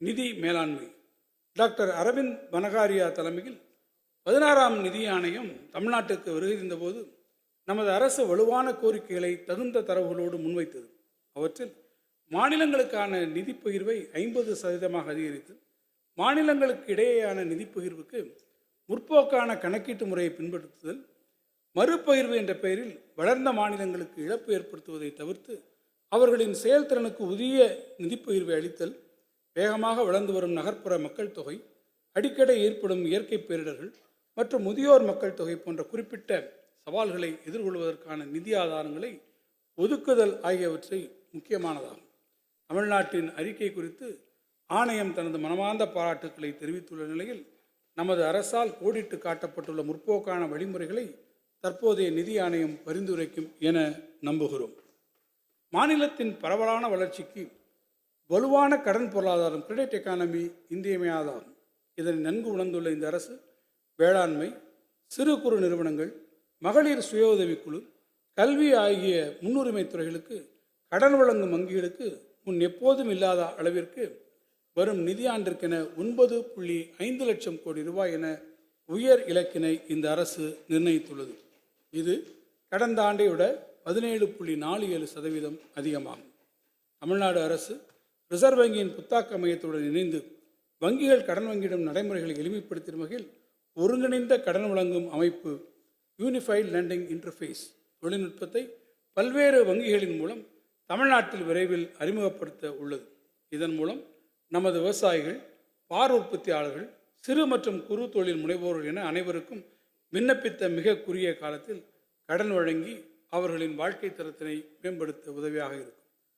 நிதி மேலாண்மை. டாக்டர் அரவிந்த் பனகாரியா தலைமையில் 16ஆம் நிதி ஆணையம் தமிழ்நாட்டுக்கு வருகை தந்தபோது நமது அரசு வலுவான கோரிக்கைகளை தகுந்த தரவுகளோடு முன்வைத்தது. அவற்றில் மாநிலங்களுக்கான நிதி பகிர்வை 50% அதிகரித்து மாநிலங்களுக்கு இடையேயான நிதி பகிர்வுக்கு முற்போக்கான கணக்கீட்டு முறையை பின்பற்றுதல், மறுபகிர்வு என்ற பெயரில் வளர்ந்த மாநிலங்களுக்கு இழப்பு ஏற்படுத்துவதை தவிர்த்து அவர்களின் செயல்திறனுக்கு உரிய நிதி பகிர்வை அளித்தல், வேகமாக வளர்ந்து வரும் நகர்ப்புற மக்கள் தொகை, அடிக்கடி ஏற்படும் இயற்கை பேரிடர்கள் மற்றும் முதியோர் மக்கள் தொகை போன்ற குறிப்பிட்ட சவால்களை எதிர்கொள்வதற்கான நிதி ஆதாரங்களை ஒதுக்குதல் ஆகியவற்றை முக்கியமானதாகும். தமிழ்நாட்டின் அறிக்கை குறித்து ஆணையம் தனது மனமார்ந்த பாராட்டுக்களை தெரிவித்துள்ள நிலையில் நமது அரசால் கோடிட்டு காட்டப்பட்டுள்ள முற்போக்கான வழிமுறைகளை தற்போதைய நிதி ஆணையம் பரிந்துரைக்கும் என நம்புகிறோம். மாநிலத்தின் பரவலான வளர்ச்சிக்கு வலுவான கடன் பொருளாதாரம் கிரெடிட் எக்கானமி இன்றியமையாதாகும். இதனை நன்கு உணர்ந்துள்ள இந்த அரசு வேளாண்மை, சிறு குறு நிறுவனங்கள், மகளிர் சுய உதவிக்குழு, கல்வி ஆகிய முன்னுரிமை துறைகளுக்கு கடன் வழங்கும் வங்கிகளுக்கு முன் எப்போதும் இல்லாத அளவிற்கு வரும் நிதியாண்டிற்கென 9.5 லட்சம் கோடி ரூபாய் என உயர் இலக்கினை இந்த அரசு நிர்ணயித்துள்ளது. இது கடந்த ஆண்டை விட 17.47% அதிகமாகும். தமிழ்நாடு அரசு ரிசர்வ் வங்கியின் புத்தாக்க மையத்துடன் இணைந்து வங்கிகள் கடன் வங்கியிடும் நடைமுறைகளை எளிமைப்படுத்தும் வகையில் ஒருங்கிணைந்த கடன் வழங்கும் அமைப்பு யூனிஃபைட் லெண்டிங் இன்டர்ஃபேஸ் தொழில்நுட்பத்தை பல்வேறு வங்கிகளின் மூலம் தமிழ்நாட்டில் விரைவில் அறிமுகப்படுத்த உள்ளது. இதன் மூலம் நமது விவசாயிகள், பால் உற்பத்தியாளர்கள், சிறு மற்றும் குறு தொழில் முனைவோர்கள் என அனைவருக்கும் விண்ணப்பித்த மிக குறுகிய காலத்தில் கடன் வழங்கி அவர்களின் வாழ்க்கை தரத்தினை மேம்படுத்த உதவியாக இருக்கும்.